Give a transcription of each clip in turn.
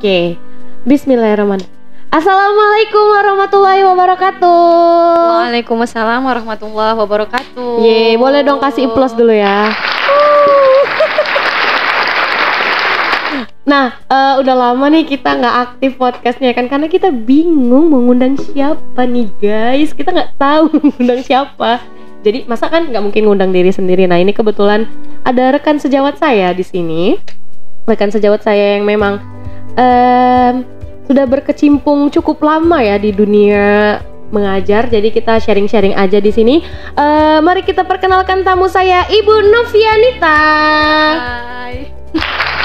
Oke. Bismillahirrahmanirrahim. Assalamualaikum warahmatullahi wabarakatuh. Waalaikumsalam warahmatullahi wabarakatuh. Ye, boleh dong kasih applause dulu ya. Nah, udah lama nih kita nggak aktif podcastnya kan, karena kita bingung mau ngundang siapa nih guys. Kita nggak tahu ngundang siapa. Jadi masa kan nggak mungkin ngundang diri sendiri. Nah ini kebetulan ada rekan sejawat saya di sini. Rekan sejawat saya yang memang sudah berkecimpung cukup lama ya di dunia mengajar. Jadi kita sharing-sharing aja di sini. Mari kita perkenalkan tamu saya, Ibu Novianita. Hai.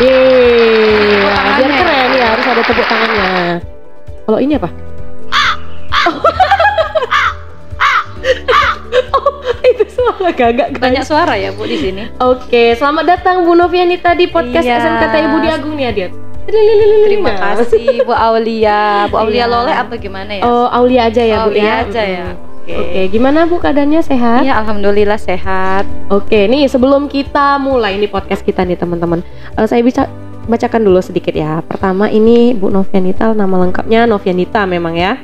Yeay, biar keren ya, harus ada tepuk tangannya. Kalau ini apa? Itu suara gagak guys. Banyak suara ya Bu di sini. Oke, selamat datang Bu Novianita di podcast SMKT Budi Agung nih Adiat. Terima kasih Bu Aulia. Bu Aulia Lole apa gimana ya? Oh, Aulia aja ya Bu ya. Aulia aja ya. Oke, gimana Bu keadaannya, sehat? Iya, alhamdulillah sehat. Oke, nih sebelum kita mulai ini podcast kita nih teman-teman, saya bisa bacakan dulu sedikit ya. Pertama ini Bu Novianita, nama lengkapnya Novianita memang ya.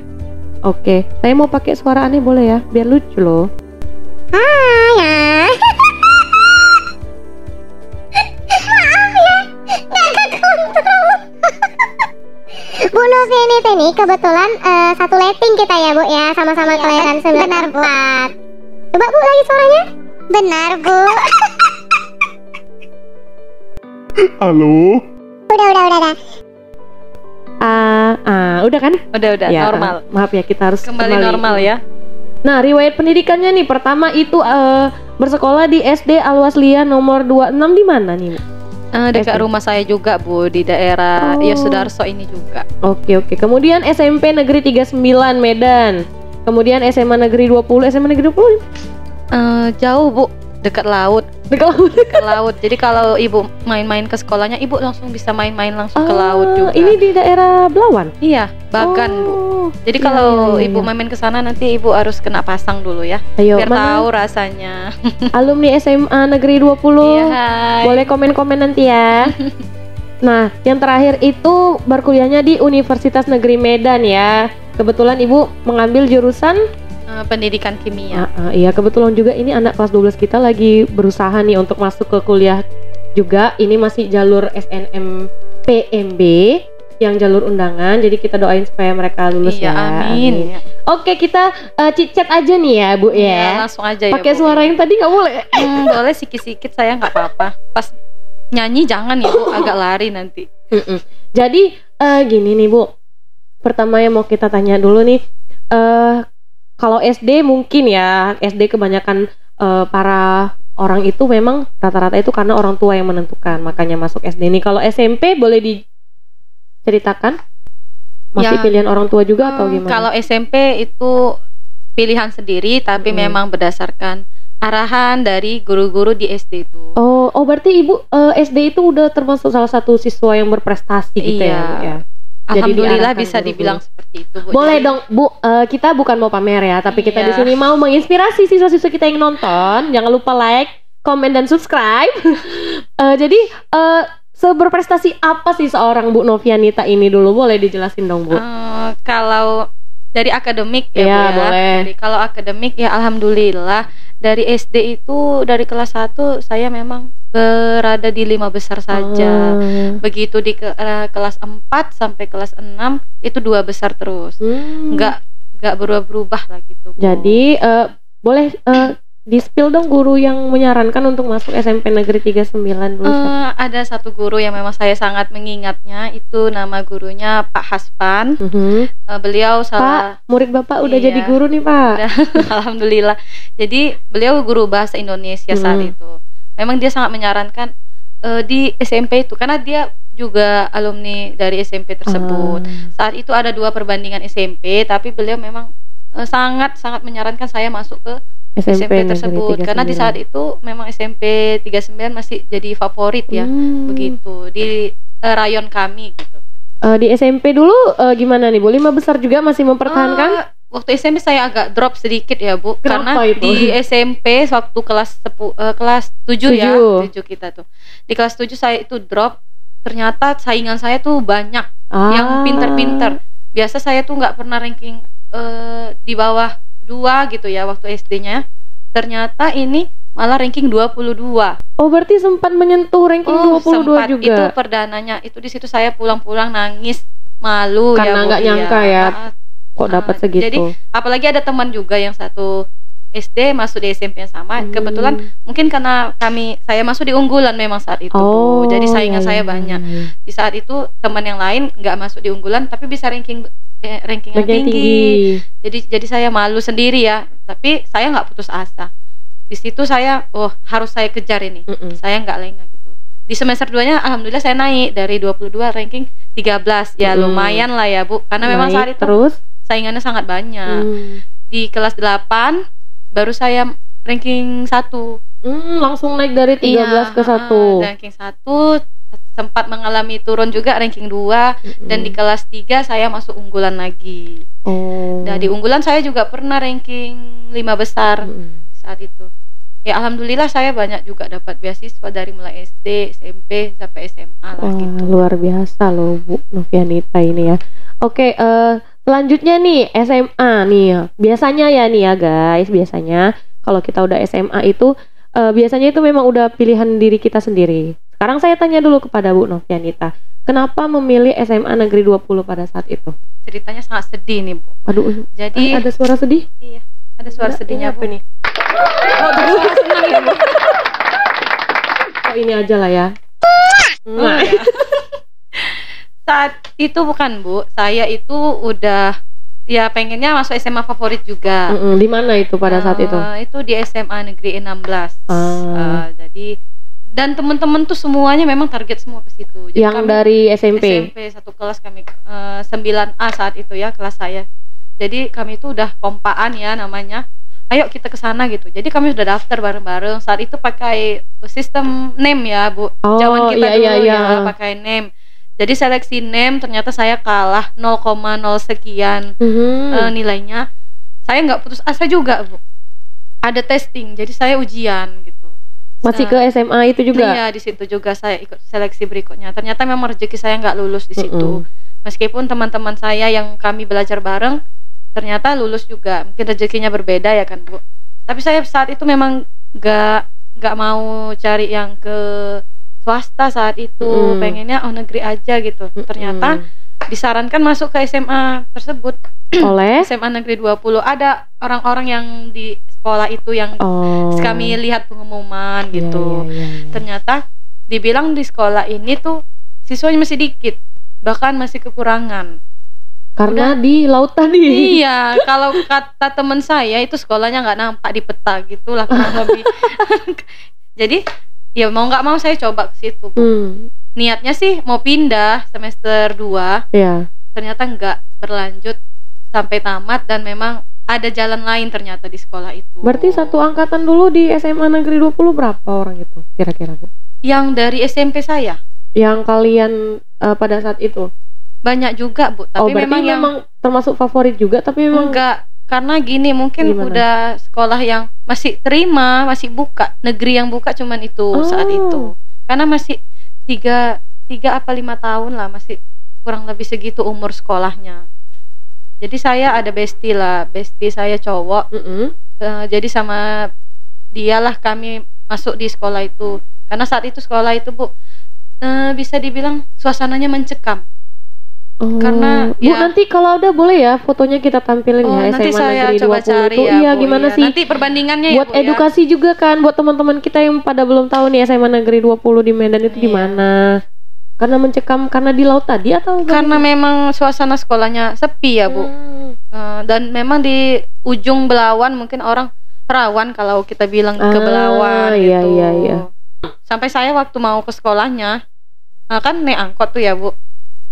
Oke, saya mau pakai suara aneh boleh ya, biar lucu loh. Hai. Maaf ya, nggak kekontrol. Bu Novianita nih kebetulan satu letting kita ya Bu ya, sama-sama kelahiran 94. Coba Bu lagi suaranya. Benar Bu. Halo. Udah. Udah kan? Udah Ya, normal. maaf ya, kita harus Kembali normal ya. Nah, riwayat pendidikannya nih, pertama itu bersekolah di SD Al-Wasliyah nomor 26 di mana nih? Dekat rumah saya juga Bu, di daerah Yosudarso ini juga. Oke. Kemudian SMP Negeri 39 Medan. Kemudian SMA Negeri 20. SMA Negeri 20 Jauh Bu, dekat laut. dekat Laut. Jadi kalau Ibu main-main ke sekolahnya, Ibu langsung bisa main-main langsung ke laut juga. Ini di daerah Belawan. Iya, Bagan Bu. Jadi kalau Ibu main-main ke sana nanti Ibu harus kena pasang dulu ya. Ayo, biar mana tahu rasanya. alumni SMA Negeri 20. Iya, hai. Boleh komen-komen nanti ya. Nah, yang terakhir itu berkuliahnya di Universitas Negeri Medan ya. Kebetulan Ibu mengambil jurusan Pendidikan kimia. Iya, kebetulan juga ini anak kelas 12 kita lagi berusaha nih untuk masuk ke kuliah juga. Ini masih jalur SNM PMB yang jalur undangan. Jadi kita doain supaya mereka lulus Iya, ya. amin. Oke, kita chit-chat aja nih ya Bu Iya, ya. langsung aja ya. Pakai Bu. suara yang tadi nggak boleh. Boleh sikit-sikit, saya nggak apa-apa. Pas nyanyi jangan ya Bu, agak lari nanti. Jadi gini nih Bu. Pertama yang mau kita tanya dulu nih, kalau SD mungkin ya, SD kebanyakan para orang itu memang rata-rata itu karena orang tua yang menentukan, makanya masuk SD nih. Kalau SMP boleh diceritakan? Masih pilihan orang tua juga atau gimana? Kalau SMP itu pilihan sendiri, tapi memang berdasarkan arahan dari guru-guru di SD itu. Oh berarti Ibu SD itu udah termasuk salah satu siswa yang berprestasi gitu ya Bu ya? Alhamdulillah bisa dibilang seperti itu Bu. Boleh dong Bu, kita bukan mau pamer ya, tapi kita di sini mau menginspirasi siswa-siswa kita yang nonton. Jangan lupa like, komen dan subscribe. Jadi seberprestasi apa sih seorang Bu Novianita ini dulu, boleh dijelasin dong Bu? Kalau dari akademik ya Bu ya. Boleh. Jadi kalau akademik ya alhamdulillah dari SD itu dari kelas 1 saya memang berada di 5 besar saja. Begitu di kelas 4 sampai kelas 6 itu 2 besar terus. Enggak berubah-berubah lah gitu Bu. Jadi boleh di-spill dong guru yang menyarankan untuk masuk SMP Negeri 39 dulu. Ada satu guru yang memang saya sangat mengingatnya, itu nama gurunya Pak Haspan. Beliau Pak, murid Bapak udah jadi guru nih Pak. Udah, alhamdulillah. Jadi beliau guru bahasa Indonesia saat itu. Memang dia sangat menyarankan di SMP itu, karena dia juga alumni dari SMP tersebut. Saat itu ada 2 perbandingan SMP, tapi beliau memang sangat menyarankan saya masuk ke SMP tersebut, karena di saat itu memang SMP 39 masih jadi favorit ya, begitu di rayon kami gitu. Di SMP dulu gimana nih Bu? 5 besar juga masih mempertahankan? Waktu SMP saya agak drop sedikit ya Bu. Kenapa karena itu? Di SMP waktu kelas 7 ya, 7 kita tuh. Di kelas 7 saya itu drop ternyata saingan saya tuh banyak yang pinter-pinter. Biasa saya tuh nggak pernah ranking di bawah 2 gitu ya waktu SD-nya. Ternyata ini malah ranking 22. Oh, berarti sempat menyentuh ranking 22 sempat. juga. Itu perdananya. Itu di situ saya pulang-pulang nangis, malu karena ya, nggak nyangka ya. Kok dapat segitu. Jadi apalagi ada teman juga yang satu SD masuk di SMP yang sama. Kebetulan mungkin karena saya masuk di unggulan memang saat itu. Jadi saingan saya banyak. Di saat itu teman yang lain nggak masuk di unggulan tapi bisa ranking yang tinggi. Jadi saya malu sendiri ya. Tapi saya nggak putus asa. Di situ saya harus saya kejar ini. Saya nggak lengah gitu. Di semester 2-nya alhamdulillah saya naik dari 22 ranking 13. Ya lumayan lah ya, Bu. Karena memang saat itu saingannya sangat banyak. Di kelas 8 baru saya ranking 1. Langsung naik dari 13 ke 1. Ranking 1, sempat mengalami turun juga ranking 2 dan di kelas 3 saya masuk unggulan lagi. Dan di unggulan saya juga pernah ranking 5 besar di saat itu. Ya alhamdulillah saya banyak juga dapat beasiswa dari mulai SD, SMP sampai SMA lah gitu. Luar biasa loh Bu Novianita ini ya. Oke, selanjutnya nih SMA nih. Biasanya ya nih ya guys, biasanya kalau kita udah SMA itu biasanya itu memang udah pilihan diri kita sendiri. Sekarang saya tanya dulu kepada Bu Novianita, kenapa memilih SMA Negeri 20 pada saat itu? Ceritanya sangat sedih nih Bu. Aduh, jadi ada suara sedih? Iya, ada suara sedihnya Bu. Apa nih? Oh, ada suara senang ya Bu. Oh, ini aja lah ya. Saat itu bukan Bu, saya itu udah ya pengennya masuk SMA favorit juga. Di mana itu pada saat itu? Itu di SMA Negeri 16. Jadi dan teman-teman tuh semuanya memang target semua ke situ. Jadi yang dari SMP satu kelas kami 9A saat itu ya kelas saya. Jadi kami itu udah kompaan ya namanya. Ayo kita ke sana gitu. Jadi kami sudah daftar bareng-bareng. Saat itu pakai sistem name ya Bu. Zaman kita dulu ya pakai name. Jadi seleksi name ternyata saya kalah 0,0 sekian nilainya. Saya nggak putus asa juga Bu. Ada testing. Jadi saya ujian gitu. Masih ke SMA itu juga? Iya, di situ juga saya ikut seleksi berikutnya. Ternyata memang rezeki saya nggak lulus di situ. Meskipun teman-teman saya yang kami belajar bareng ternyata lulus juga. Mungkin rezekinya berbeda ya kan Bu. Tapi saya saat itu memang nggak mau cari yang ke swasta saat itu. Pengennya negeri aja gitu. Ternyata disarankan masuk ke SMA tersebut oleh SMA Negeri 20. Ada orang-orang yang di sekolah itu yang kami lihat pengumuman gitu. Ternyata dibilang di sekolah ini tuh siswanya masih dikit, bahkan masih kekurangan. Karena di laut tadi. Iya, kalau kata teman saya itu sekolahnya nggak nampak di peta gitulah kurang lebih. Jadi ya mau nggak mau saya coba ke situ. Niatnya sih mau pindah semester 2. Ternyata nggak berlanjut sampai tamat dan memang ada jalan lain ternyata di sekolah itu. Berarti satu angkatan dulu di SMA Negeri 20 berapa orang itu kira-kira Bu? Yang dari SMP saya. Yang kalian pada saat itu? Banyak juga Bu, tapi memang termasuk favorit juga tapi memang enggak, karena gini mungkin udah sekolah yang masih terima, masih buka, negeri yang buka cuman itu saat itu. Karena masih 3 apa 5 tahun lah, masih kurang lebih segitu umur sekolahnya. Jadi saya ada bestie saya cowok. Jadi sama dialah kami masuk di sekolah itu. Karena saat itu sekolah itu Bu bisa dibilang suasananya mencekam. Karena Bu nanti kalau udah boleh ya fotonya kita tampilin ya nanti SMA saya Negeri coba 20 cari itu. ya, Iya Bu, gimana iya. sih? Nanti perbandingannya buat ya Bu, edukasi juga kan buat teman-teman kita yang pada belum tahu nih SMA Negeri 20 di Medan itu gimana. Karena mencekam karena di laut tadi atau karena memang suasana sekolahnya sepi ya Bu. Dan memang di ujung Belawan mungkin orang rawan kalau kita bilang ke Belawan gitu. Iya. Sampai saya waktu mau ke sekolahnya kan naik angkot tuh ya Bu.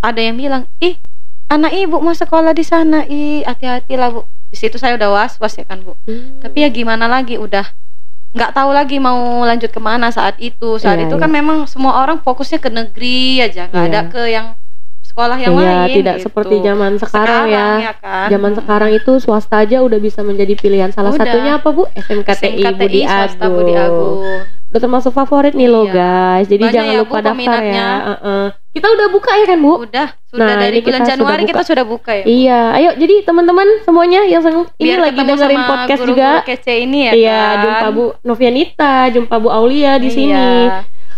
Ada yang bilang, "Ih, anak ibu mau sekolah di sana, hati-hatilah Bu." Di situ saya udah was-was ya kan Bu. Tapi ya gimana lagi, udah nggak tahu lagi mau lanjut kemana saat itu. Saat itu kan memang semua orang fokusnya ke negeri aja, nggak ada ke yang sekolah yang lain. Tidak gitu. seperti zaman sekarang ya kan? Zaman sekarang itu swasta aja udah bisa menjadi pilihan. Salah satunya apa Bu? SMKTI Budi Agung. Udah termasuk favorit nih loh guys. Jadi banyak jangan ya, lupa Bu, daftar ya. Kita udah buka ya kan Bu? Udah, sudah Nah, dari ini bulan kita Januari sudah kita sudah buka ya. Iya, ayo jadi teman-teman semuanya yang ini Biar lagi ketemu dengerin sama podcast guru-guru juga. kece ini ya Iya, kan. jumpa Bu Novianita, jumpa Bu Aulia di Iya. sini.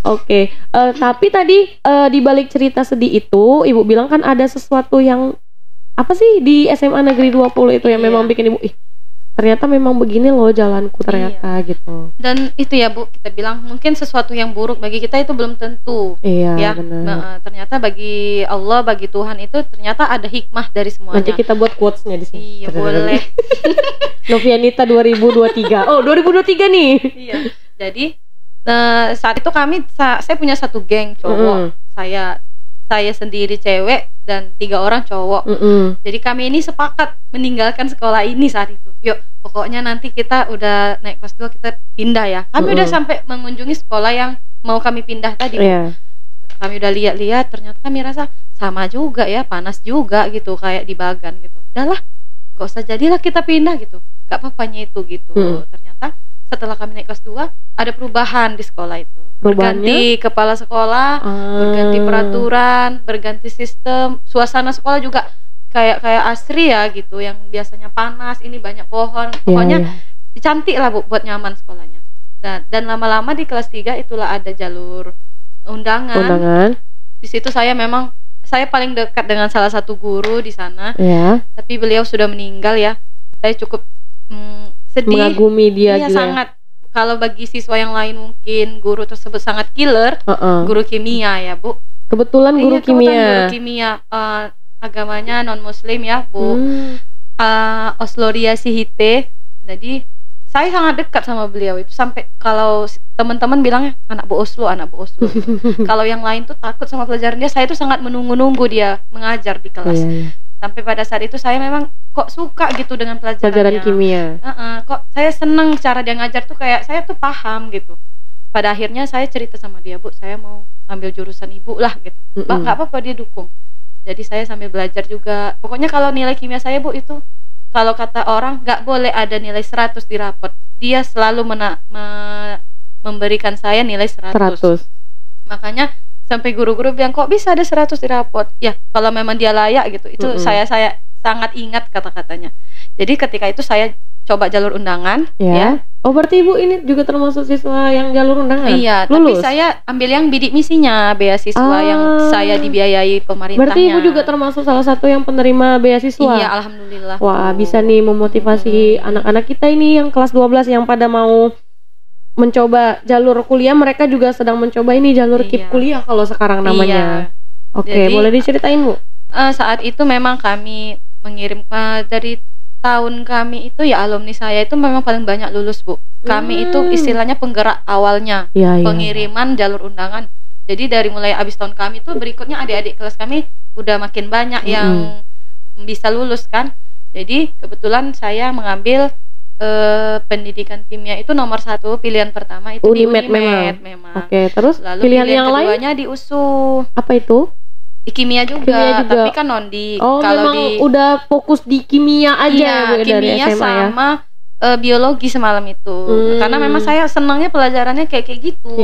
Oke, tapi tadi di balik cerita sedih itu, Ibu bilang kan ada sesuatu yang apa sih di SMA Negeri 20 itu yang Iya. memang bikin Ibu, ternyata memang begini loh jalanku ternyata gitu. Dan itu ya Bu, kita bilang mungkin sesuatu yang buruk bagi kita itu belum tentu. Iya, Ya, benar. ternyata bagi Allah, bagi Tuhan itu ternyata ada hikmah dari semuanya. Nanti kita buat quotes-nya di sini. Iya, boleh. Novianita 2023. Oh, 2023 nih. Iya. Jadi saat itu saya punya satu geng cowok. Saya sendiri cewek dan 3 orang cowok. Jadi kami ini sepakat meninggalkan sekolah ini saat itu. Yuk, pokoknya nanti kita udah naik kelas 2 kita pindah ya. Kami udah sampai mengunjungi sekolah yang mau kami pindah tadi. Iya. Kami udah lihat-lihat, ternyata kami rasa sama juga ya, panas juga gitu kayak di Bagan gitu. Udahlah, gak usah jadilah kita pindah gitu. Gak apa-apanya itu gitu. Ternyata setelah kami naik kelas 2 ada perubahan di sekolah itu. Berganti kepala sekolah, berganti peraturan, berganti sistem, suasana sekolah juga kayak asri ya gitu, yang biasanya panas ini banyak pohon, pokoknya cantik lah Bu buat nyaman sekolahnya. Dan lama-lama di kelas 3 itulah ada jalur undangan. Di situ saya paling dekat dengan salah satu guru di sana. Tapi beliau sudah meninggal ya. Saya cukup sedih, mengagumi dia iya, gitu. Sangat. Kalau bagi siswa yang lain mungkin guru tersebut sangat killer, guru kimia ya Bu. Kebetulan guru kimia. Guru kimia, agamanya non muslim ya Bu. Osloria Sihite. Jadi saya sangat dekat sama beliau itu, sampai kalau teman-teman bilangnya anak Bu Oslo. Kalau yang lain tuh takut sama pelajaran dia, saya tuh sangat menunggu dia mengajar di kelas. Sampai pada saat itu saya memang kok suka gitu dengan pelajaran kimia. Kok saya seneng cara dia ngajar tuh, kayak saya tuh paham gitu. Pada akhirnya saya cerita sama dia, Bu, saya mau ambil jurusan Ibu lah gitu. Mbak, nggak apa-apa, dia dukung. Jadi saya sambil belajar juga. Pokoknya kalau nilai kimia saya Bu itu, kalau kata orang nggak boleh ada nilai 100 di rapot. Dia selalu memberikan saya nilai 100. Makanya sampai guru-guru bilang kok bisa ada 100 di rapot. Ya kalau memang dia layak gitu. Itu saya sangat ingat kata-katanya. Jadi ketika itu saya coba jalur undangan ya. Oh berarti Ibu ini juga termasuk siswa yang jalur undangan? Iya, lulus. Tapi saya ambil yang bidik misinya, beasiswa yang saya dibiayai pemerintahnya. Berarti Ibu juga termasuk salah satu yang penerima beasiswa? Iya, alhamdulillah. Wah, bisa nih memotivasi anak-anak kita ini yang kelas 12 yang pada mau mencoba jalur kuliah. Mereka juga sedang mencoba ini jalur KIP kuliah kalau sekarang namanya. Oke, boleh diceritain Bu? Saat itu memang kami mengirim dari tahun kami itu ya, alumni saya itu memang paling banyak lulus Bu. Kami itu istilahnya penggerak awalnya, pengiriman jalur undangan. Jadi dari mulai abis tahun kami itu berikutnya adik-adik kelas kami udah makin banyak yang bisa lulus kan. Jadi kebetulan saya mengambil pendidikan kimia itu nomor 1, pilihan pertama itu Unimed di Unimed memang. Oke, terus lalu pilihan yang keduanya di USU. Apa itu? Kimia juga, tapi kan non-di. Oh, kalau memang udah fokus di kimia aja ya, kimia dari SMA sama biologi semalam itu. Karena memang saya senangnya pelajarannya kayak gitu.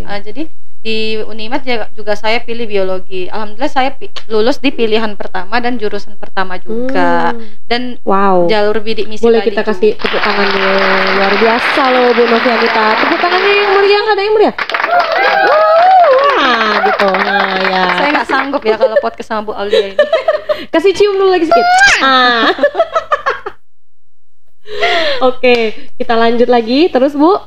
Jadi di Unimed juga saya pilih biologi. Alhamdulillah saya lulus di pilihan pertama dan jurusan pertama juga. Dan jalur bidik misi boleh kita kasih tepuk tangan dulu. Luar biasa loh Bu Novianita. Tepuk tangannya yang meriah, ada yang meriah. Wah, gitu. Nah, ya. Saya nggak sanggup ya kalau podcast sama Bu Aulia ini. Kasih cium dulu lagi sedikit. Oke, kita lanjut lagi. Terus Bu?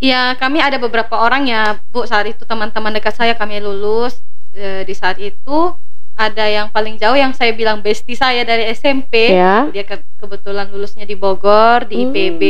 Ya, kami ada beberapa orang ya Bu, saat itu teman-teman dekat saya kami lulus. Di saat itu ada yang paling jauh yang saya bilang bestie saya dari SMP. Dia kebetulan lulusnya di Bogor, di IPB,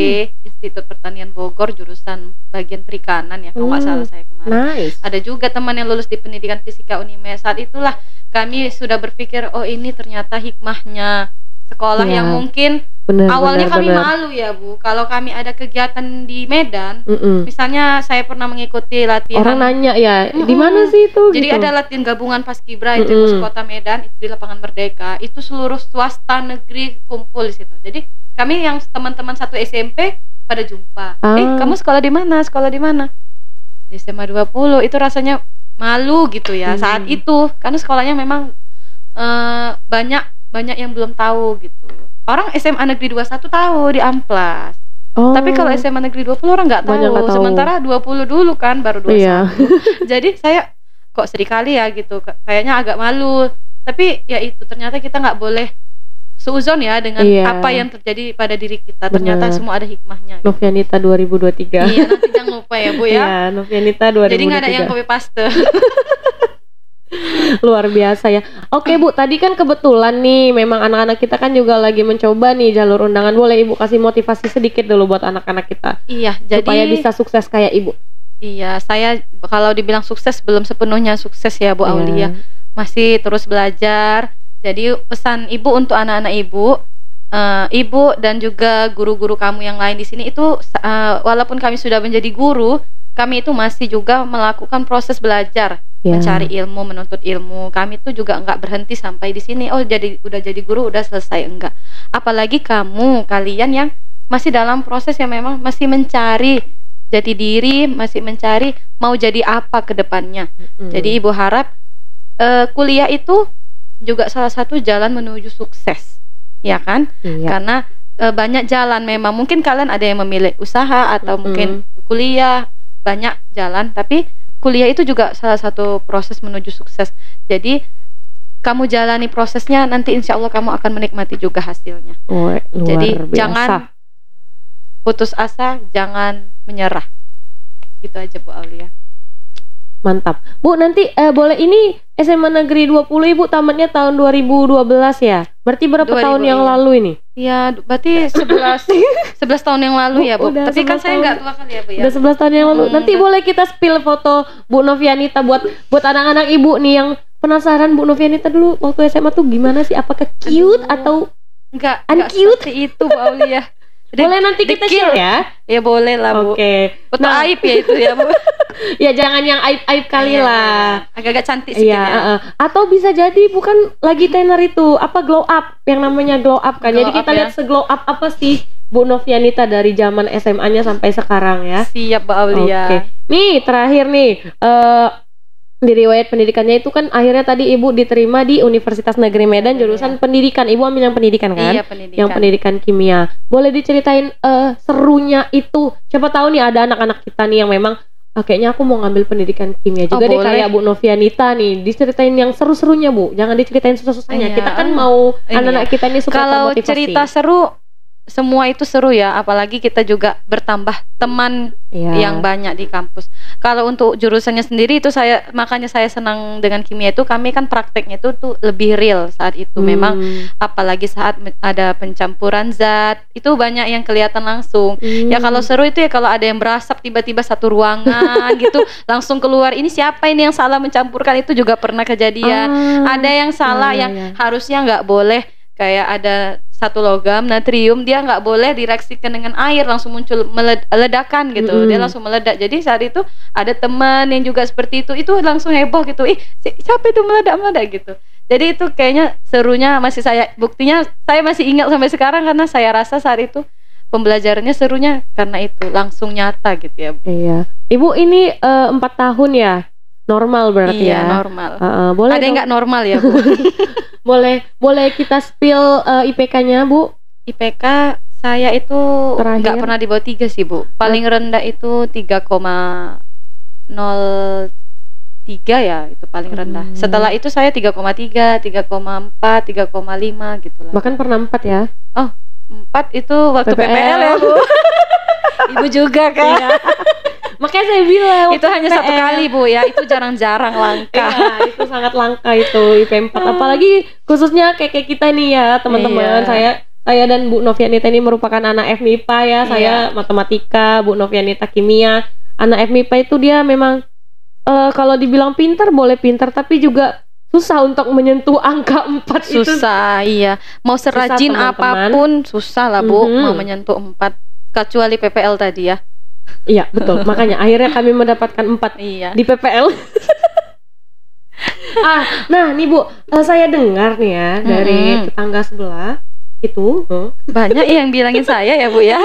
Institut Pertanian Bogor, jurusan bagian perikanan ya kalau nggak salah saya kemarin. Ada juga teman yang lulus di pendidikan fisika Unimed. Saat itulah kami sudah berpikir, oh ini ternyata hikmahnya sekolah yang mungkin awalnya kami malu ya Bu, kalau kami ada kegiatan di Medan, misalnya saya pernah mengikuti latihan. Orang nanya ya, di mana sih itu? Jadi ada latihan gabungan Paskibra itu di Kota Medan, itu di Lapangan Merdeka. Itu seluruh swasta negeri kumpul di situ. Jadi kami yang teman-teman satu SMP pada jumpa. Kamu sekolah di mana? Sekolah di mana? Di SMA 20. Itu rasanya malu gitu ya saat itu, karena sekolahnya memang banyak yang belum tahu gitu. Orang SMA Negeri 21 tahu di Amplas. Tapi kalau SMA Negeri 20 orang nggak tahu. Sementara 20 dulu kan baru 21. Iya. Jadi saya kok sedih kali ya gitu. Kayaknya agak malu. Tapi ya itu, ternyata kita nggak boleh seuzon ya dengan apa yang terjadi pada diri kita. Ternyata semua ada hikmahnya gitu. Novianita 2023. Iya, nanti jangan lupa ya Bu ya. Iya, Novianita 2023. Jadi nggak ada yang copy paste. Luar biasa ya. Oke Bu, tadi kan kebetulan nih memang anak-anak kita kan juga lagi mencoba nih jalur undangan. Boleh Ibu kasih motivasi sedikit dulu buat anak-anak kita? Iya, jadi supaya bisa sukses kayak Ibu. Iya, saya kalau dibilang sukses belum sepenuhnya sukses ya Bu Aulia. Masih terus belajar. Jadi pesan Ibu untuk anak-anak Ibu, Ibu dan juga guru-guru kamu yang lain di sini itu walaupun kami sudah menjadi guru, kami itu masih juga melakukan proses belajar. Mencari ilmu, menuntut ilmu. Kami tuh juga nggak berhenti sampai di sini. Oh, udah jadi guru udah selesai, enggak. Apalagi kalian yang masih dalam proses yang memang masih mencari jati diri, masih mencari mau jadi apa ke depannya. Jadi Ibu harap kuliah itu juga salah satu jalan menuju sukses, ya kan? Karena banyak jalan memang. Mungkin kalian ada yang memilih usaha atau mungkin kuliah, banyak jalan, tapi kuliah itu juga salah satu proses menuju sukses. Jadi kamu jalani prosesnya, nanti insya Allah kamu akan menikmati juga hasilnya. Jadi biasa. Jangan putus asa, jangan menyerah. Gitu aja Bu Aulia. Mantap Bu, nanti boleh ini SMA Negeri 20 Ibu tamatnya tahun 2012 ya? Berarti berapa tahun yang lalu ini? Ya, berarti 11 tahun yang lalu ya Bu. Tapi kan saya nggak tua kali ya Bu ya. Udah 11 tahun yang lalu. Nanti boleh kita spill foto Bu Novianita buat anak-anak Ibu nih yang penasaran Bu Novianita dulu waktu SMA tuh gimana sih? Apakah cute atau enggak cute? Seperti itu Bu Aulia. Boleh nanti kita share ya? Ya boleh lah Bu. Oke. Foto aib ya itu ya Bu. Ya jangan yang aib-aib kali lah. Agak-agak cantik sih ya. Atau bisa jadi bukan lagi tenar itu, apa glow up, yang namanya glow up kan. Jadi kita lihat se-glow up apa sih Bu Novianita dari zaman SMA-nya sampai sekarang ya. Siap Bu Aulia. Oke. Nih terakhir nih, di riwayat pendidikannya itu kan akhirnya tadi Ibu diterima di Universitas Negeri Medan jurusan pendidikan. Ibu ambil yang pendidikan kan? Iya, pendidikan. Yang pendidikan kimia. Boleh diceritain serunya itu? Siapa tahu nih ada anak-anak kita nih yang memang kayaknya aku mau ngambil pendidikan kimia juga deh kayak Bu Novianita nih. Diceritain yang seru-serunya Bu. Jangan diceritain susah-susahnya. Kita kan mau anak-anak kita ini suka kalau termotivasi. Cerita seru, semua itu seru ya, apalagi kita juga bertambah teman yang banyak di kampus. Kalau untuk jurusannya sendiri itu makanya saya senang dengan kimia itu, kami kan prakteknya itu tuh lebih real saat itu. Memang apalagi saat ada pencampuran zat, itu banyak yang kelihatan langsung. Ya kalau seru itu ya kalau ada yang berasap tiba-tiba satu ruangan gitu, langsung keluar ini siapa ini yang salah mencampurkan, itu juga pernah kejadian. Ada yang salah yang harusnya nggak boleh, kayak ada satu logam natrium, dia nggak boleh direaksikan dengan air, langsung muncul ledakan gitu. Dia langsung meledak. Jadi saat itu ada teman yang juga seperti itu langsung heboh gitu. Siapa itu meledak gitu. Jadi itu kayaknya serunya buktinya saya masih ingat sampai sekarang, karena saya rasa saat itu pembelajarannya serunya karena itu langsung nyata gitu ya Bu. Iya. Ibu ini 4 tahun ya? Normal berarti ya? Iya, normal. Boleh ada yang nggak normal ya Bu? Boleh kita spill IPK-nya Bu? IPK saya itu nggak pernah di bawah 3 sih Bu. Paling rendah itu 3,03 ya, itu paling rendah. Setelah itu saya 3,3, 3,4, 3,5 gitu lah. Bahkan pernah 4 ya? Oh, 4 itu waktu PPL ya Bu. Ibu juga kan? Iya. Makanya saya bilang itu hanya PPL. 1 kali Bu ya, itu jarang-jarang langka. Iya, itu sangat langka itu IP 4. Apalagi khususnya kayak kita nih ya teman-teman. Saya dan Bu Novianita ini merupakan anak FMIPA ya. Saya matematika, Bu Novianita kimia. Anak FMIPA itu dia memang kalau dibilang pintar boleh pintar, tapi juga susah untuk menyentuh angka 4. Susah itu. Iya. Mau serajin susah, apapun susah lah Bu mau menyentuh 4, kecuali PPL tadi ya. Iya betul, makanya akhirnya kami mendapatkan 4 di PPL. Nah nih Bu, saya dengar nih ya dari tetangga sebelah itu banyak yang bilangin saya ya Bu ya.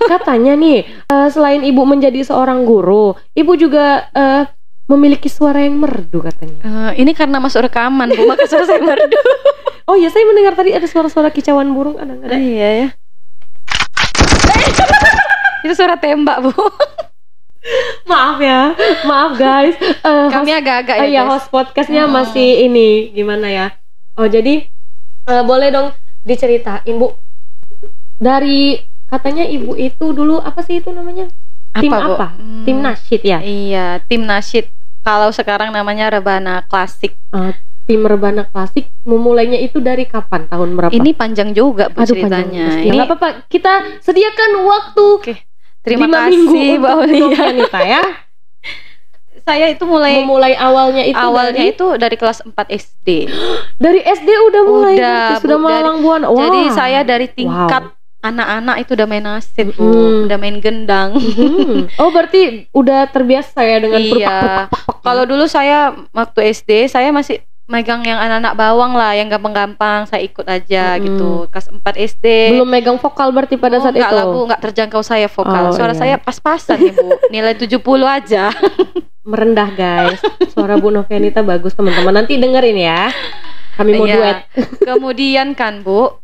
Katanya nih selain Ibu menjadi seorang guru, Ibu juga memiliki suara yang merdu katanya. Ini karena masuk rekaman Bu, maka suara saya merdu. Oh iya, saya mendengar tadi ada suara-suara kicauan burung kadang-kadang. Iya ya. Itu suara tembak Bu. Maaf ya, maaf guys. Kami agak-agak ya Iya, guys. host podcastnya masih ini gimana ya? Oh jadi boleh dong diceritain Bu. Dari katanya ibu itu dulu apa sih itu namanya? Tim Bu? apa? Tim nasyid ya? Iya, tim nasyid. Kalau sekarang namanya Rebana Klasik. Tim Rebana Klasik memulainya itu dari kapan? Tahun berapa? Ini panjang juga Bu ceritanya. Ini nggak apa-apa, kita sediakan waktu. Oke. Terima 5 kasih minggu Mbak untuk Aulia. Novianita ya. Saya itu memulai awalnya itu dari kelas 4 SD. dari SD udah mulai. Udah, sudah Bu, melalang buana. Wah. Jadi saya dari tingkat anak-anak itu udah main nasyid Bu, udah main gendang. Oh berarti udah terbiasa ya dengan Iya. Kalau dulu saya waktu SD saya masih megang yang anak-anak bawang lah, yang gampang-gampang saya ikut aja gitu. Kelas 4 SD. Belum megang vokal berarti pada saat enggak itu. lah Bu, enggak terjangkau saya vokal. Suara saya pas-pasan nih Bu, nilai 70 aja. Merendah guys. Suara Bu Novianita bagus teman-teman. Nanti dengerin ya. Kami mau duet. Kemudian kan Bu,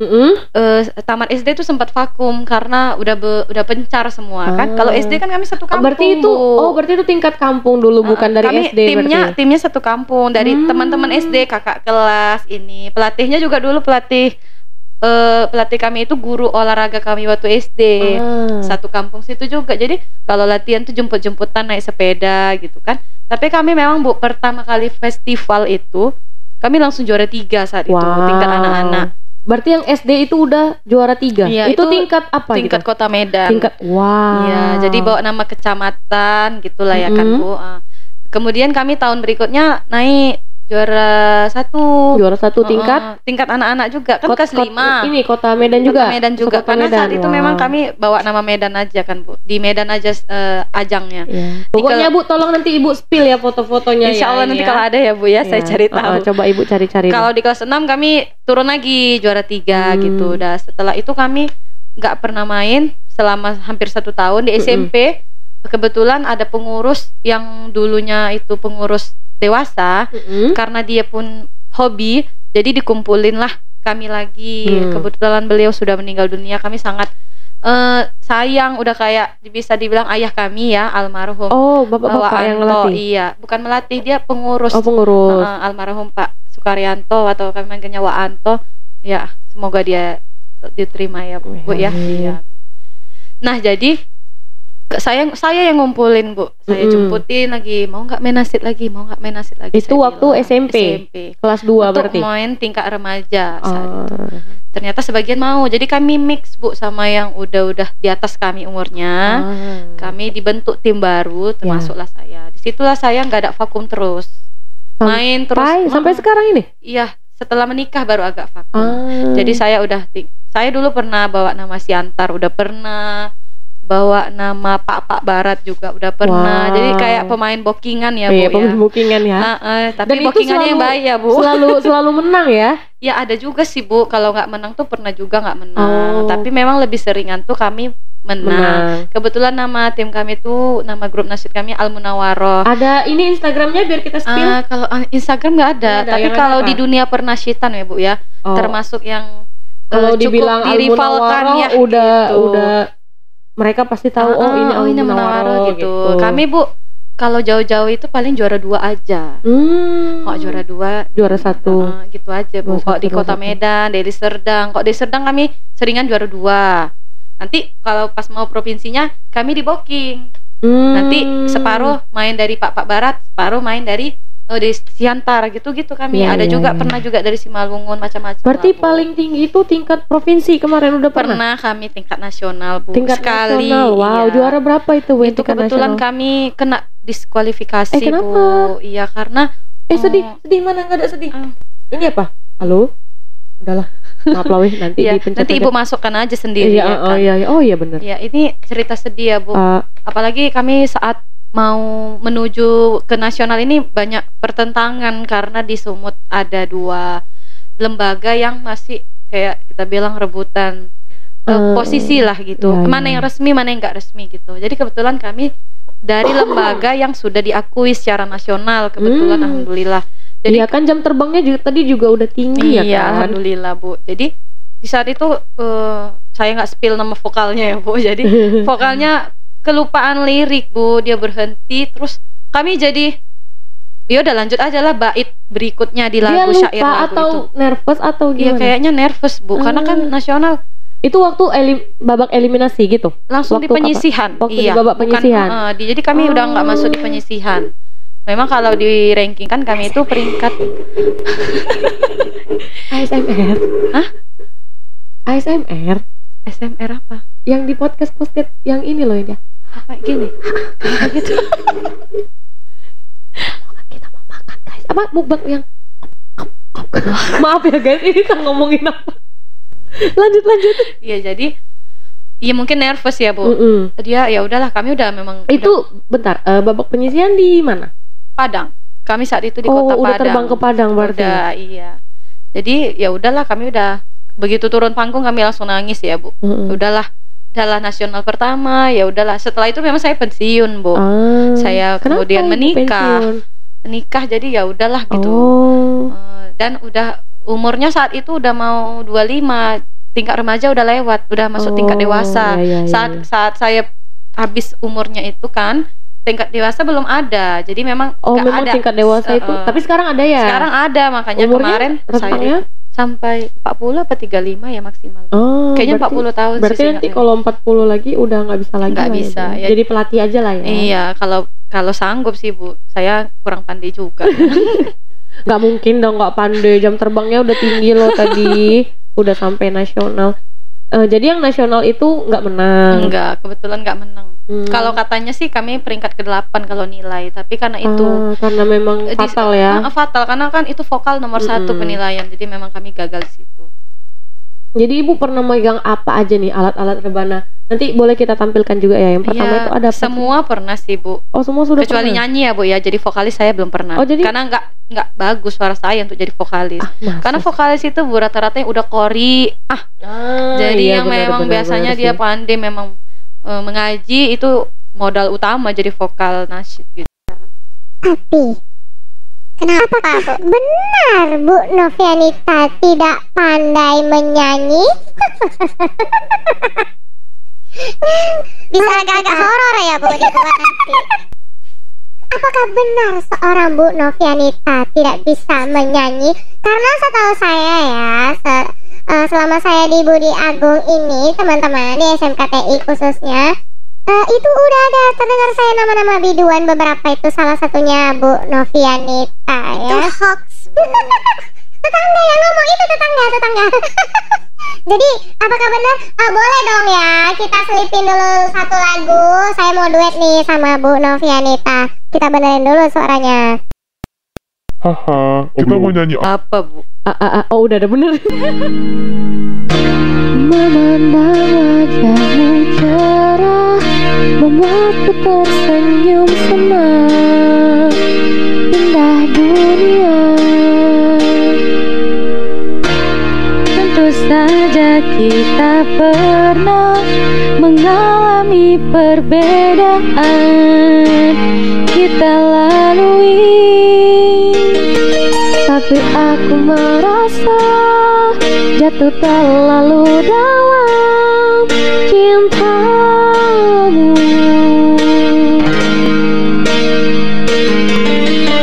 tamat SD tuh sempat vakum karena udah pencar semua kan. Kalau SD kan kami satu kampung. Berarti itu Bu. berarti itu tingkat kampung dulu bukan dari kami SD timnya satu kampung dari teman-teman SD, kakak kelas ini. Pelatihnya juga dulu pelatih kami itu guru olahraga kami waktu SD. Satu kampung situ juga. Jadi kalau latihan tuh jemput-jemputan naik sepeda gitu kan. Tapi kami memang Bu pertama kali festival itu kami langsung juara 3 saat itu tingkat anak-anak. Berarti yang SD itu udah juara 3. Iya, itu tingkat apa? Tingkat gitu? Kota Medan. Iya, jadi bawa nama kecamatan gitulah ya kan Bu. Kemudian kami tahun berikutnya naik juara 1 tingkat tingkat anak-anak juga kan kelas 5. Ini Kota Medan juga. Kota Medan juga. Karena saat itu memang kami bawa nama Medan aja kan Bu. Di Medan aja ajangnya. Pokoknya Bu tolong nanti Ibu spill ya foto-fotonya. Insya Allah nanti kalau ada ya Bu ya, saya cari tahu. Coba Ibu cari-cari. Kalau di kelas 6 kami turun lagi juara 3 gitu. Udah setelah itu kami nggak pernah main selama hampir 1 tahun di SMP. Kebetulan ada pengurus yang dulunya itu pengurus dewasa, karena dia pun hobi, jadi dikumpulin lah kami lagi. Kebetulan beliau sudah meninggal dunia, kami sangat sayang, udah kayak bisa dibilang ayah kami ya, almarhum. Oh, bapak-bapak yang melatih? Iya, bukan melatih, dia pengurus. Oh, pengurus. Almarhum Pak Sukaryanto atau kami manggilnya Wa Anto. Ya, semoga dia diterima ya Bu ya. Iya. Nah, jadi saya yang ngumpulin Bu, saya jemputin lagi, mau nggak main nasyid lagi. Itu waktu SMP kelas 2 berarti. Untuk main tingkat remaja saat itu. Ternyata sebagian mau, jadi kami mix Bu sama yang udah di atas kami umurnya. Kami dibentuk tim baru, termasuklah saya. Disitulah saya nggak ada vakum terus, main terus sampai sekarang ini. Iya, setelah menikah baru agak vakum. Jadi saya saya dulu pernah bawa nama Siantar, udah pernah bawa nama Pak Barat juga udah pernah. Jadi kayak pemain bookingan ya Bu. Iya, pemain bookingan ya. Tapi dan bookingannya yang baik ya Bu. Selalu menang ya. Ya ada juga sih Bu, kalau nggak menang tuh pernah juga nggak menang. Tapi memang lebih seringan tuh kami menang. Kebetulan nama tim kami tuh, nama grup nasyid kami Al Munawaroh. Ada ini Instagramnya biar kita spill. Kalau Instagram nggak ada. Tapi kalau di dunia pernasyidan ya Bu ya, termasuk yang kalau cukup dibilang dirivalkan ya, udah mereka pasti tahu ini Al Munawaroh gitu. Kami Bu kalau jauh-jauh itu paling juara 2 aja. Kok juara 2, juara 1 gitu aja Bu. Kok di Kota Medan, di Serdang. Kok di Serdang kami seringan juara 2. Nanti kalau pas mau provinsinya kami di booking. Nanti separuh main dari Pak Barat, separuh main dari di Siantar gitu-gitu kami. Ada juga pernah juga dari Simalungun macam-macam. Berarti paling tinggi itu tingkat provinsi kemarin udah pernah? Kami tingkat nasional Bu. Tingkat sekali. Nasional. Wow, juara berapa itu Bu? Itu kebetulan kami kena diskualifikasi kenapa? Bu. Iya karena sedih mana nggak ada sedih. Ini apa? Halo? Udahlah. Maaf lah weh, nanti dipencet. Nanti Ibu masukkan aja sendiri ya kan? Oh iya benar. Ya, ini cerita sedih ya Bu. Apalagi kami saat mau menuju ke nasional ini banyak pertentangan karena di Sumut ada 2 lembaga yang masih kayak kita bilang rebutan posisi lah gitu. Mana yang resmi, mana yang nggak resmi gitu. Jadi kebetulan kami dari lembaga yang sudah diakui secara nasional kebetulan alhamdulillah. Jadi Iya kan jam terbangnya juga tadi juga udah tinggi ya iya, kan. alhamdulillah Bu. Jadi di saat itu saya nggak spill nama vokalnya ya Bu. Jadi vokalnya kelupaan lirik Bu, dia berhenti terus kami jadi ya udah lanjut aja lah bait berikutnya di Dia lagu lupa syair lagu atau itu. nervous atau Iya gimana? kayaknya nervous Bu, karena kan nasional Itu waktu babak eliminasi gitu. langsung Waktu di penyisihan. Waktu di babak penyisihan. Jadi kami udah nggak masuk di penyisihan. Memang kalau di ranking kan kami itu peringkat ASMR. Hah? ASMR SMR apa? yang di podcast yang ini loh ya. Apa gini? Apa gitu? Kita mau makan guys. Apa mukbang yang maaf ya guys, ini kita ngomongin apa? Lanjut. Iya jadi iya mungkin nervous ya Bu. Dia ya udahlah kami udah memang Itu bentar, babak penyisihan di mana? Padang. Kami saat itu di kota udah Padang. terbang ke Padang berarti. Udah, iya. Jadi ya udahlah kami udah begitu turun panggung kami langsung nangis ya Bu. Udahlah nasional pertama, ya udahlah. Setelah itu memang saya pensiun Bu. Saya Kenapa kemudian ibu pensiun? menikah jadi ya udahlah gitu. Dan udah umurnya saat itu udah mau 25, tingkat remaja udah lewat, udah masuk tingkat dewasa. Iya. Saat saya habis umurnya itu kan tingkat dewasa belum ada, jadi memang nggak memang ada tingkat dewasa itu. Tapi sekarang ada ya? Sekarang ada, makanya Umurnya kemarin rentangnya? saya sampai 40 apa 35 ya maksimal. Kayaknya 40 tahun sih. Berarti nanti kalau 40 lagi udah nggak bisa lagi. Nggak bisa. Ya. Ya. Jadi pelatih aja lah ya. Iya, kalau sanggup sih Bu. Saya kurang pandai juga. Nggak mungkin dong nggak pandai, jam terbangnya udah tinggi loh tadi. Udah sampai nasional. Jadi yang nasional itu nggak menang. Enggak, kebetulan nggak menang. Kalau katanya sih kami peringkat ke-8 kalau nilai, tapi karena itu karena memang fatal ya. Fatal karena kan itu vokal nomor 1 penilaian, jadi memang kami gagal di situ. Jadi Ibu pernah megang apa aja nih alat-alat rebana? Nanti boleh kita tampilkan juga ya. Yang pertama itu ada apa? Semua pernah sih Bu. Oh semua sudah. Kecuali pernah? nyanyi ya Bu ya. Jadi vokalis saya belum pernah. Oh, jadi... Karena nggak bagus suara saya untuk jadi vokalis. Karena vokalis itu Bu rata-rata yang udah kori. Jadi iya, yang memang biasanya dia pandai memang mengaji itu modal utama jadi vokal nasyid gitu. Tapi kenapa Bu? Benar Bu Novianita tidak pandai menyanyi? Bisa agak-agak horor ya Bu di luar nanti. Apakah benar seorang Bu Novianita tidak bisa menyanyi? Karena setahu saya ya, selama saya di Budi Agung ini, teman-teman di SMKTI khususnya, itu udah ada terdengar saya nama-nama biduan beberapa, itu salah satunya Bu Novianita ya. Itu hoax. Tetangga yang ngomong itu, tetangga. Jadi apakah benar? Boleh dong ya, kita selipin dulu satu lagu. Saya mau duet nih sama Bu Novianita. Kita benerin dulu suaranya. Haha, kita mau nyanyi Apa Bu? Oh udah ada bener. Memandang wajahmu cerah, membuatku tersenyum senang. Indah dunia. Tentu saja kita pernah mengalami perbedaan kita lalui, tapi aku merasa jatuh terlalu dalam cintamu.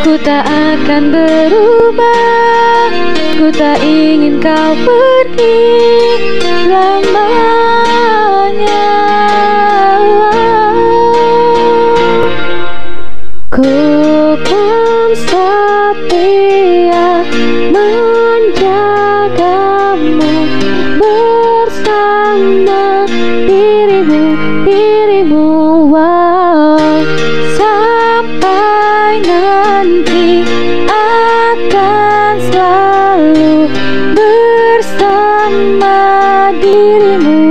Ku tak akan berubah, ku tak ingin kau pergi selamanya. Ku kan setia menjagamu bersama dirimu, wow. Sampai nanti akan selalu bersama dirimu.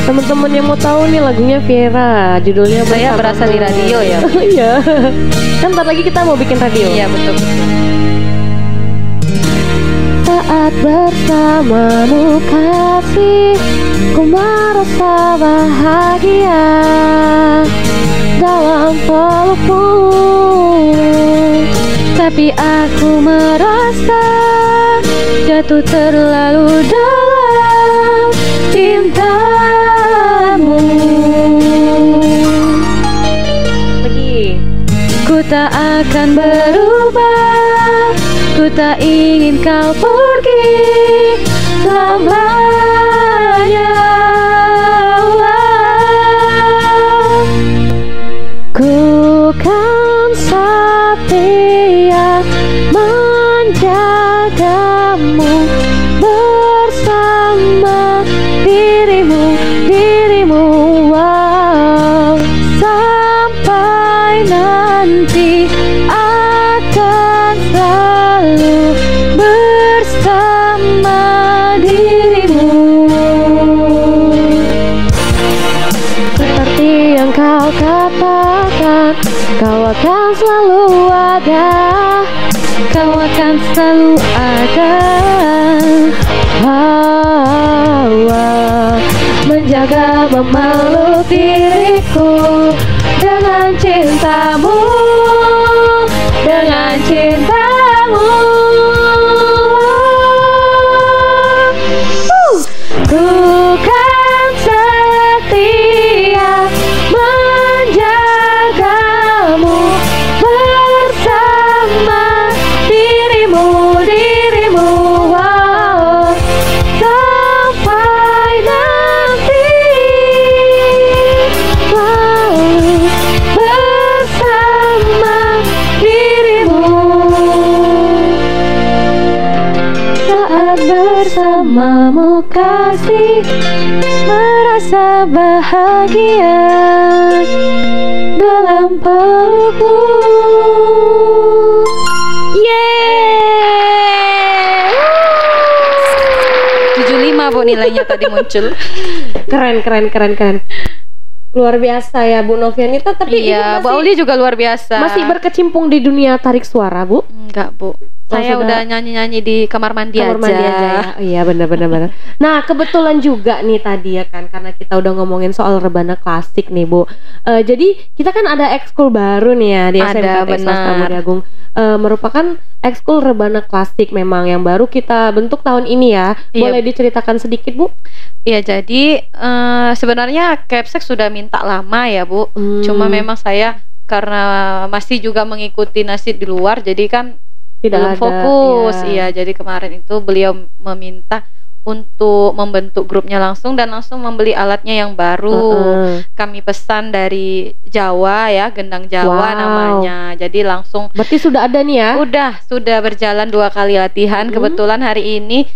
Teman-teman yang mau tahu nih lagunya Viera, judulnya Saya Bersamamu. berasa di radio ya. Iya. Kan ntar lagi kita mau bikin radio. Iya betul. Saat Saat bersamamu kasih, ku merasa bahagia dalam pelukmu. Tapi aku merasa jatuh terlalu dalam cintamu. Lagi. Ku tak akan berubah, ku tak ingin kau pergi selamanya. Ku kan setia menjagamu bersama dirimu, wow. Sampai nanti akan selalu bersama dirimu. Seperti yang kau katakan, kau akan selalu ada, kau akan selalu ada. Menjaga memeluk diriku dengan cintamu, dengan cintamu. Ku kan setia menjagamu bersama dirimu, wow. Sampai nanti selalu bersama dirimu. Saat bersamamu kasih, merasa bahagia dalam pelukmu. Yeay! 75 Bu nilainya tadi muncul. Keren. Luar biasa ya Bu Novianita. Tapi iya, Ibu Bu Aulia juga luar biasa. masih berkecimpung di dunia tarik suara, Bu? Enggak, Bu. Saya sudah. udah nyanyi-nyanyi di kamar mandi aja. Ya. Oh, iya benar. Nah kebetulan juga nih tadi ya kan, karena kita udah ngomongin soal rebana klasik nih Bu. Jadi kita kan ada ekskul baru nih ya di SMKT Swasta Budi Agung. Merupakan ekskul rebana klasik memang yang baru kita bentuk tahun ini ya. Boleh diceritakan sedikit Bu? Iya, jadi sebenarnya Kepsek sudah minta lama ya Bu. Cuma memang saya karena masih juga mengikuti nasib di luar, jadi kan belum fokus. Iya, jadi kemarin itu beliau meminta untuk membentuk grupnya langsung dan langsung membeli alatnya yang baru. Kami pesan dari Jawa ya, gendang Jawa namanya. Jadi langsung. Berarti sudah ada nih ya? Sudah berjalan 2 kali latihan. Kebetulan hari ini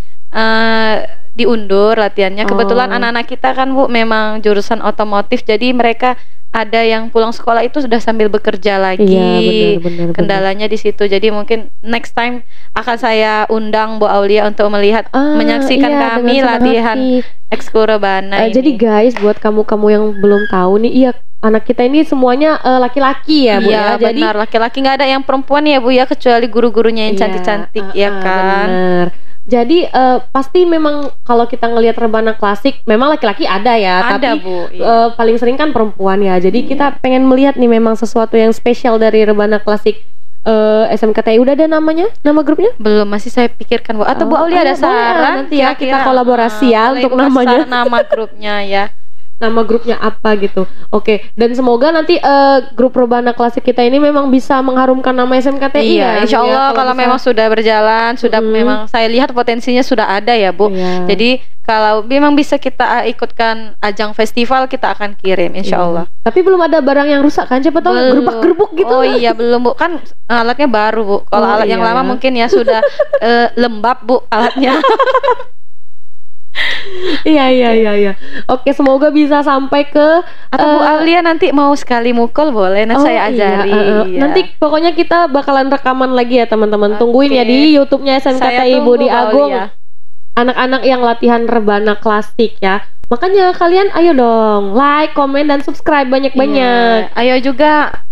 diundur latihannya. Kebetulan anak-anak kita kan Bu memang jurusan otomotif, jadi mereka ada yang pulang sekolah itu sudah sambil bekerja lagi. Iya, benar. Kendalanya di situ. Jadi mungkin next time akan saya undang Bu Aulia untuk melihat, menyaksikan kami latihan ekskul rebana ini. Jadi guys, buat kamu-kamu yang belum tahu nih, iya anak kita ini semuanya laki-laki ya Bu ya. Jadi benar, laki-laki, nggak ada yang perempuan ya Bu ya, kecuali guru-gurunya yang cantik-cantik ya kan. Bener. Jadi pasti memang kalau kita ngelihat rebana klasik memang laki-laki ada ya, ada, tapi Bu, paling sering kan perempuan ya. Jadi kita pengen melihat nih memang sesuatu yang spesial dari rebana klasik SMKTI. Udah ada namanya, nama grupnya? Belum, masih saya pikirkan Bu. Atau Bu Aulia ada saran? Nanti ya kita kolaborasi ya untuk namanya. Nama grupnya ya. Nama grupnya apa gitu. Oke, dan semoga nanti grup rebana klasik kita ini memang bisa mengharumkan nama SMKTI ya. Insya Allah kalau memang sudah berjalan, sudah memang saya lihat potensinya sudah ada ya Bu. Jadi kalau memang bisa kita ikutkan ajang festival, kita akan kirim insya Allah. Tapi belum ada barang yang rusak kan? Siapa tahu gerubak-gerubuk gitu. Oh iya, belum Bu, kan alatnya baru Bu. Kalau alat yang lama mungkin ya sudah lembab Bu alatnya. Iya. Oke, semoga bisa sampai ke atau Bu Aulia nanti mau sekali mukul boleh, saya ajari. Nanti pokoknya kita bakalan rekaman lagi ya teman-teman. Tungguin ya di YouTube-nya SMKTI Budi Agung. Anak-anak yang latihan rebana klasik ya. Makanya kalian ayo dong like, komen dan subscribe banyak-banyak. Ayo juga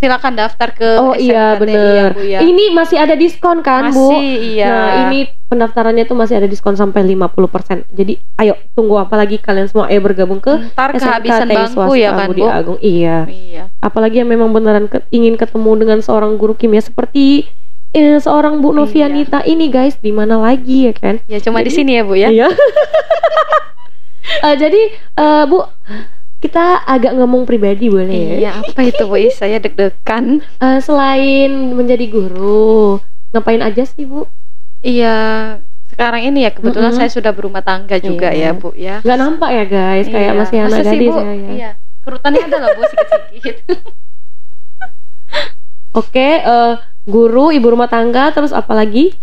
silakan daftar ke Oh iya SMKTI bener. ya, Bu, ya. Ini masih ada diskon kan Bu? Masih, iya. Nah ini pendaftarannya tuh masih ada diskon sampai 50%. Jadi ayo tunggu apalagi kalian semua bergabung ke Ntar kehabisan SMKTI bangku ya kan, Budi Bu? Agung. Iya. Iya. Apalagi yang memang beneran ingin ketemu dengan seorang guru kimia seperti seorang Bu Novianita ini guys, di mana lagi ya kan? Ya cuma Jadi- di sini ya, Bu ya. Iya. Jadi Bu, kita agak ngomong pribadi boleh ya? Iya, apa itu, Bu? Saya deg-degan. Selain menjadi guru, ngapain aja sih Bu? Iya, sekarang ini ya kebetulan Mm-mm. saya sudah berumah tangga juga Iya. ya, Bu ya. Nggak nampak ya guys, kayak Iya. masih anak Masa sih, gadis Bu? ya. Iya. Kerutannya ada lah, Bu, sikit-sikit. Oke, guru, ibu rumah tangga, terus apa lagi?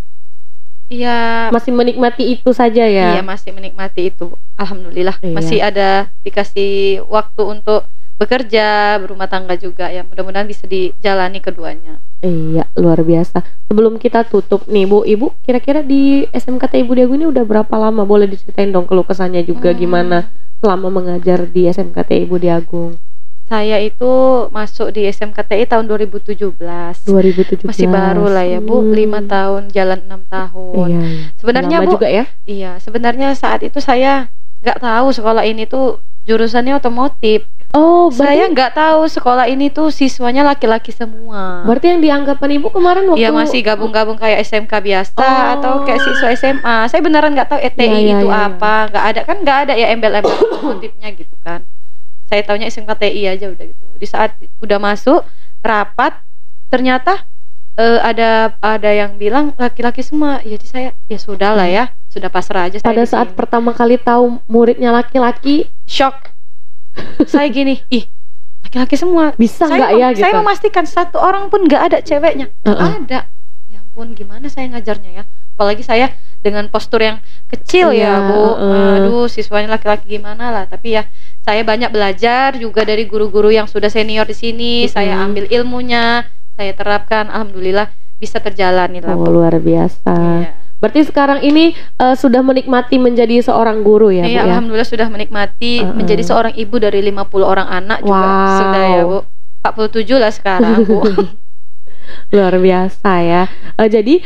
Iya. Masih menikmati itu saja ya? Iya, masih menikmati itu. Alhamdulillah. Iya. Masih ada dikasih waktu untuk bekerja, berumah tangga juga ya. Mudah-mudahan bisa dijalani keduanya. Iya, luar biasa. Sebelum kita tutup nih Bu, Ibu kira-kira di SMKTI Budi Agung ini udah berapa lama? Boleh diceritain dong keluh kesahnya juga gimana selama mengajar di SMKTI Budi Agung? Saya itu masuk di SMKTI tahun 2017. 2017. Masih baru lah ya, Bu. 5 tahun, jalan 6 tahun. Iya, iya. Sebenarnya, Lama Bu, juga ya? iya, sebenarnya saat itu saya nggak tahu sekolah ini tuh jurusannya otomotif. Oh, Saya nggak tahu sekolah ini tuh siswanya laki-laki semua. berarti yang dianggapan Ibu kemarin waktu Iya, masih gabung-gabung kayak SMK biasa Oh. atau kayak siswa SMA. Saya beneran nggak tahu ETI Iya, itu iya. apa. Nggak ada ya embel-embel otomotifnya gitu kan. Saya taunya SMKTI aja udah gitu. Di saat udah masuk rapat, ternyata ada yang bilang laki-laki semua. Jadi saya ya sudah lah ya, sudah pasrah aja. pada saya di saat sini. pertama kali tahu muridnya laki-laki, Shock. Saya gini, ih laki-laki semua. bisa nggak ya gitu? Saya memastikan satu orang pun nggak ada ceweknya. Nggak ada. Ya ampun, gimana saya ngajarnya ya? Apalagi saya dengan postur yang kecil Iya, ya, Bu. Aduh, siswanya laki-laki gimana lah. Tapi ya saya banyak belajar juga dari guru-guru yang sudah senior di sini. Saya ambil ilmunya, saya terapkan. Alhamdulillah bisa terjalani lah, Oh, Bu. luar biasa. Iya. Berarti sekarang ini sudah menikmati menjadi seorang guru ya, Bu Iya, ya? alhamdulillah sudah menikmati menjadi seorang ibu dari 50 orang anak juga. Wow. Sudah ya, Bu. 47 lah sekarang, Bu. Luar biasa ya. Jadi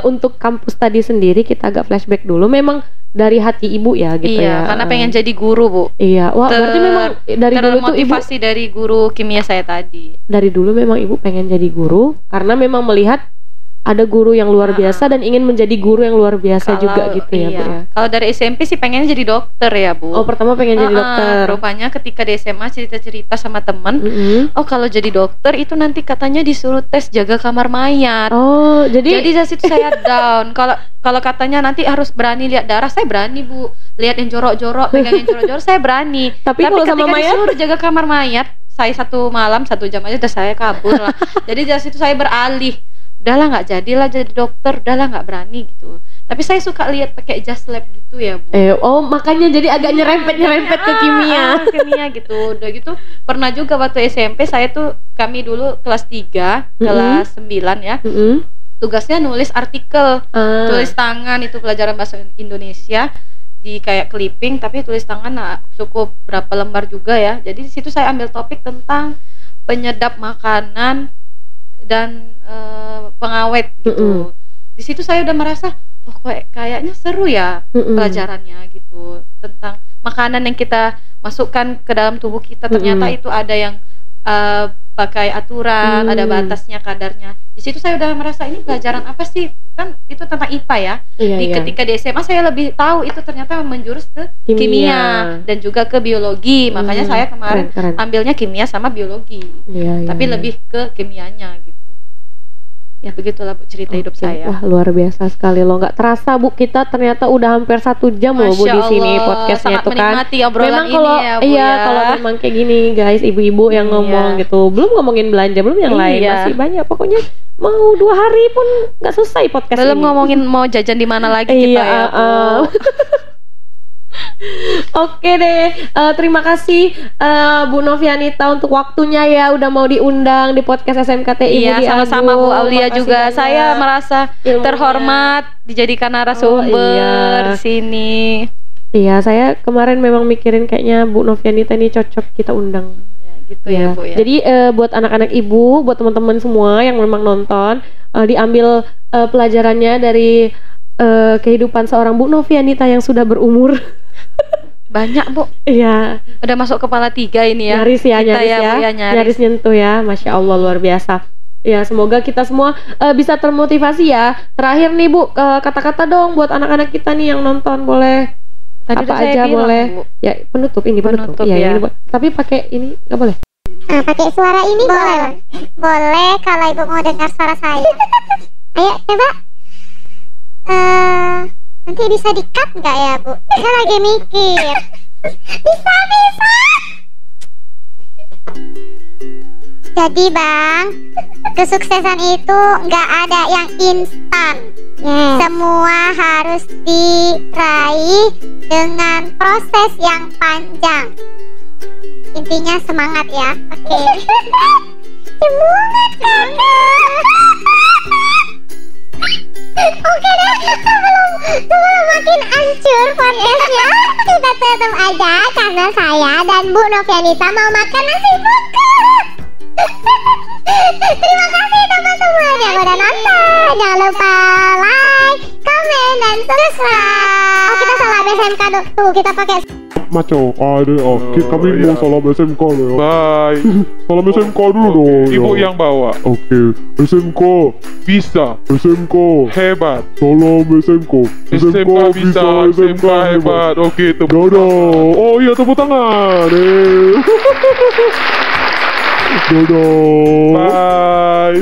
untuk kampus tadi sendiri kita agak flashback dulu. Memang dari hati Ibu ya gitu Iya, ya. karena pengen jadi guru, Bu. Iya, wah berarti memang dari dulu tuh Ibu Termotivasi dari guru kimia saya tadi. dari dulu memang Ibu pengen jadi guru karena memang melihat ada guru yang luar biasa dan ingin menjadi guru yang luar biasa juga gitu ya, Bu iya. ya. Kalau dari SMP sih pengennya jadi dokter ya, Bu. Oh, pertama pengen jadi dokter. Rupanya ketika di SMA cerita-cerita sama temen, Mm-mm. oh kalau jadi dokter itu nanti katanya disuruh tes jaga kamar mayat. Oh, jadi Jadi dari situ saya down. Kalau katanya nanti harus berani lihat darah, saya berani, Bu. Lihat yang jorok-jorok, pegang yang jorok-jorok, saya berani. Tapi kalau sama ketika mayat? disuruh jaga kamar mayat, saya 1 malam 1 jam aja udah saya kabur lah. Jadi dari situ saya beralih. Udahlah nggak jadilah jadi dokter, udahlah nggak berani gitu. Tapi saya suka lihat pakai jas lab gitu ya, Bu. oh makanya jadi agak nyerempet ke kimia. Kimia gitu. Udah gitu pernah juga waktu SMP saya tuh kami dulu kelas 3, kelas 9 ya. Mm-mm. Tugasnya nulis artikel, tulis tangan itu pelajaran bahasa Indonesia di kayak clipping tapi tulis tangan cukup berapa lembar juga ya. Jadi di situ saya ambil topik tentang penyedap makanan dan pengawet gitu. Di situ saya udah merasa oh kayaknya seru ya pelajarannya gitu tentang makanan yang kita masukkan ke dalam tubuh kita. Ternyata itu ada yang pakai aturan, ada batasnya, kadarnya. Di situ saya udah merasa ini pelajaran apa sih? Kan itu tentang IPA ya. Iya. Ketika di SMA saya lebih tahu itu ternyata menjurus ke kimia dan juga ke biologi. Makanya saya kemarin keren. ambilnya kimia sama biologi. Iya, Tapi iya. lebih ke kimianya gitu. Ya begitulah, Bu, cerita hidup Oke. saya. Wah, luar biasa sekali loh. Nggak terasa, Bu, kita ternyata udah hampir 1 jam loh, Bu, di sini Allah, podcastnya sangat tuh kan. menikmati obrolan Memang ini kalau ya, Bu, iya, ya. kalau memang kayak gini, guys, ibu-ibu yang Iya. ngomong gitu. Belum ngomongin belanja, belum yang lain, Iya. masih banyak. Pokoknya mau 2 hari pun nggak selesai podcast Belum ini. ngomongin mau jajan di mana lagi kita Iya, ya, Bu. Oke deh, terima kasih Bu Novianita untuk waktunya ya, udah mau diundang di podcast SMKTI Iya, Budi sama-sama Agung. Bu Aulia Makasih juga. banyak. Saya merasa ilmunya. terhormat dijadikan narasumber iya. di sini. Iya, saya kemarin memang mikirin kayaknya Bu Novianita ini cocok kita undang. gitu ya Bu ya. Jadi buat anak-anak ibu, buat teman-teman semua yang memang nonton, diambil pelajarannya dari kehidupan seorang Bu Novianita yang sudah berumur. Banyak Bu. Iya. Udah masuk kepala 3 ini ya. Nyaris ya, Kita nyaris ya. Bu, Nyaris nyentuh ya. Masya Allah luar biasa. Ya semoga kita semua bisa termotivasi ya. Terakhir nih Bu, kata-kata dong buat anak-anak kita nih yang nonton, boleh. Tadi apa udah saya aja bilang, boleh. Bu. Ya penutup ini penutup. Penutup, Iya, ya. ini, tapi pakai ini nggak boleh. Pakai suara ini boleh. Boleh kalau ibu mau dengar suara saya. Ayo coba. Nanti bisa di-cut nggak ya Bu? Saya lagi mikir. Bisa. Jadi Bang, kesuksesan itu nggak ada yang instan. Semua harus diraih dengan proses yang panjang. Intinya semangat ya. Oke. Semangat kakak. Oke deh, sebelum makin hancur podcastnya, kita tutup aja karena saya dan Bu Novianita mau makan nasi bungkus. Terima kasih teman-teman yang udah nonton. Jangan lupa like, komen, dan subscribe. Oh kita salah SMK tuh, kita pakai Maco, ada kami mau salam SMK loh ya. Bye. Salam SMK dulu dong. Ibu ya. yang bawa. Oke, SMK, Bisa. SMK, Hebat. salam SMK, SMK bisa. SMK hebat. Oke, tepuk Dadah. Oh iya tepuk tangan. Dadah. Bye.